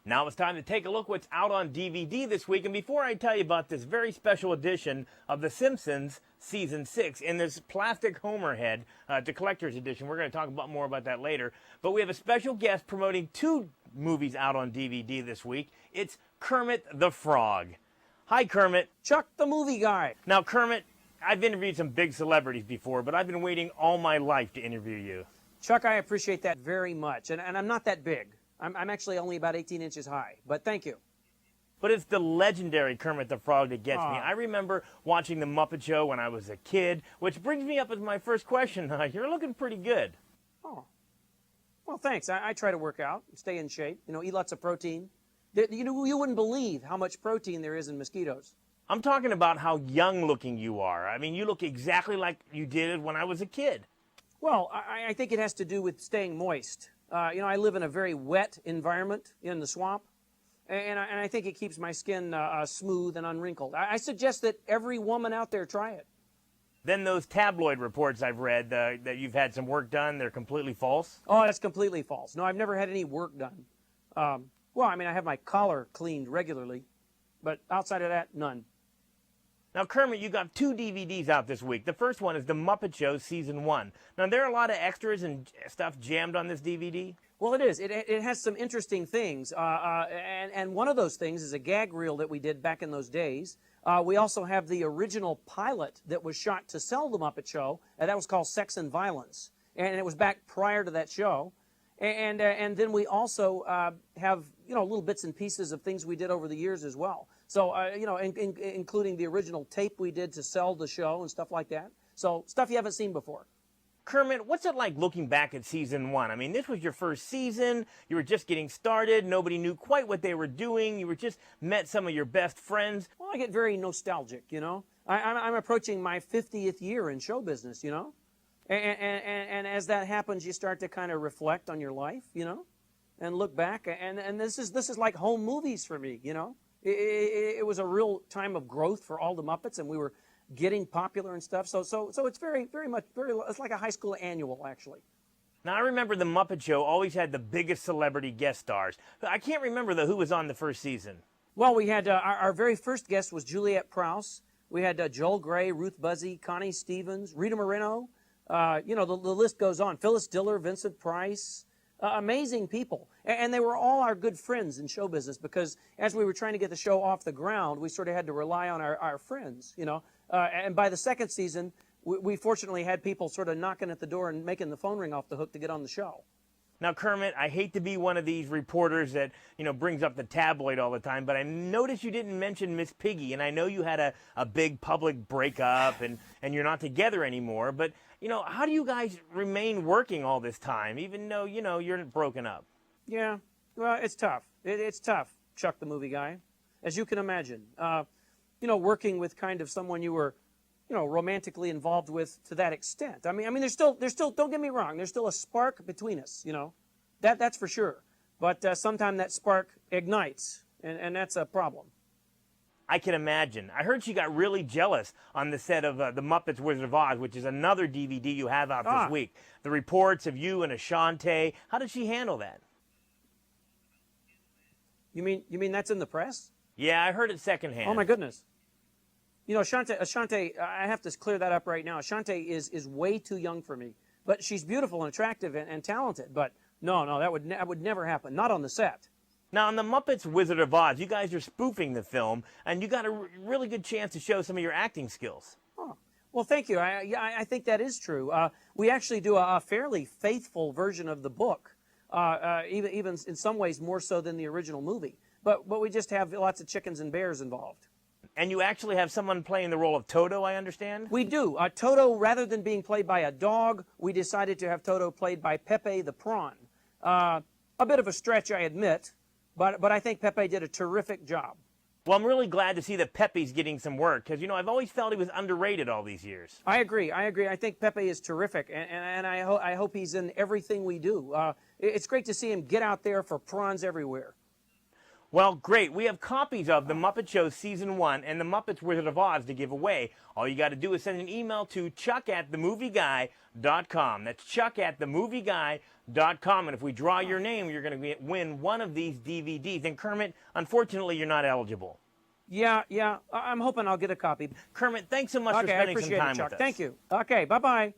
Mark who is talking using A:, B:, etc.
A: Now it's time to take a look what's out on DVD this week. And before I tell you about this very special edition of The Simpsons Season 6 in this plastic Homer head, the collector's edition, we're going to talk more about that later. But we have a special guest promoting two movies out on DVD this week. It's Kermit the Frog. Hi, Kermit.
B: Chuck the Movie Guy.
A: Now, Kermit, I've interviewed some big celebrities before, but I've been waiting all my life to interview you.
B: Chuck, I appreciate that very much. And I'm not that big. I'm actually only about 18 inches high, but thank you.
A: But it's the legendary Kermit the Frog that gets me. I remember watching The Muppet Show when I was a kid, which brings me up as my first question. You're looking pretty good.
B: Oh, well, thanks. I try to work out, stay in shape, eat lots of protein. You wouldn't believe how much protein there is in mosquitoes.
A: I'm talking about how young looking you are. I mean, you look exactly like you did when I was a kid.
B: Well, I think it has to do with staying moist. I live in a very wet environment in the swamp, and I think it keeps my skin smooth and unwrinkled. I suggest that every woman out there try it.
A: Then those tabloid reports I've read that you've had some work done, they're completely false?
B: Oh, that's completely false. No, I've never had any work done. Well, I have my collar cleaned regularly, but outside of that, none.
A: Now, Kermit, you got two DVDs out this week. The first one is The Muppet Show Season 1. Now, there are a lot of extras and stuff jammed on this DVD.
B: Well, it is. It has some interesting things. And one of those things is a gag reel that we did back in those days. We also have the original pilot that was shot to sell The Muppet Show, and that was called Sex and Violence. And it was back prior to that show. And then we also have, little bits and pieces of things we did over the years as well. So, including the original tape we did to sell the show and stuff like that. So, stuff you haven't seen before.
A: Kermit, what's it like looking back at Season 1? I mean, this was your first season. You were just getting started. Nobody knew quite what they were doing. You were just met some of your best friends.
B: Well, I get very nostalgic, I'm approaching my 50th year in show business, And as that happens, you start to kind of reflect on your life, and look back. And this is like home movies for me, It was a real time of growth for all the Muppets, and we were getting popular and stuff. So it's very much it's like a high school annual, actually.
A: Now, I remember The Muppet Show always had the biggest celebrity guest stars. But I can't remember, though, who was on the first season.
B: Well, we had our very first guest was Juliette Prowse. We had Joel Grey, Ruth Buzzy, Connie Stevens, Rita Moreno. The list goes on. Phyllis Diller, Vincent Price. Amazing people. And they were all our good friends in show business, because as we were trying to get the show off the ground, we sort of had to rely on our friends, And by the second season, we fortunately had people sort of knocking at the door and making the phone ring off the hook to get on the show.
A: Now, Kermit, I hate to be one of these reporters that, brings up the tabloid all the time, but I noticed you didn't mention Miss Piggy, and I know you had a big public breakup, and you're not together anymore, but, how do you guys remain working all this time, even though, you're broken up?
B: Yeah, well, it's tough. It's tough, Chuck the Movie Guy, as you can imagine. Working with kind of someone you were, romantically involved with to that extent. I mean, there's still, don't get me wrong, there's still a spark between us, That's for sure. But sometimes that spark ignites, and that's a problem.
A: I can imagine. I heard she got really jealous on the set of The Muppets Wizard of Oz, which is another DVD you have out this week. The reports of you and Ashante. How did she handle that?
B: You mean that's in the press?
A: Yeah, I heard it secondhand.
B: Oh, my goodness. Ashante, I have to clear that up right now. Ashante is way too young for me. But she's beautiful and attractive and talented. But no, that would never happen. Not on the set.
A: Now, on The Muppets Wizard of Oz, you guys are spoofing the film, and you got a really good chance to show some of your acting skills.
B: Oh, well, thank you. I think that is true. We actually do a fairly faithful version of the book, even in some ways more so than the original movie. But we just have lots of chickens and bears involved.
A: And you actually have someone playing the role of Toto, I understand?
B: We do. Toto, rather than being played by a dog, we decided to have Toto played by Pepe the Prawn. A bit of a stretch, I admit, but I think Pepe did a terrific job.
A: Well, I'm really glad to see that Pepe's getting some work, because, I've always felt he was underrated all these years.
B: I agree. I think Pepe is terrific, and I hope he's in everything we do. It's great to see him get out there for prawns everywhere.
A: Well, great. We have copies of The Muppet Show Season 1 and The Muppets Wizard of Oz to give away. All you got to do is send an email to chuck@themovieguy.com. That's chuck@themovieguy.com. And if we draw your name, you're going to win one of these DVDs. And Kermit, unfortunately, you're not eligible.
B: Yeah. I'm hoping I'll get a copy.
A: Kermit, thanks so much for spending some time
B: Chuck.
A: with us.
B: Thank you. Okay, bye-bye.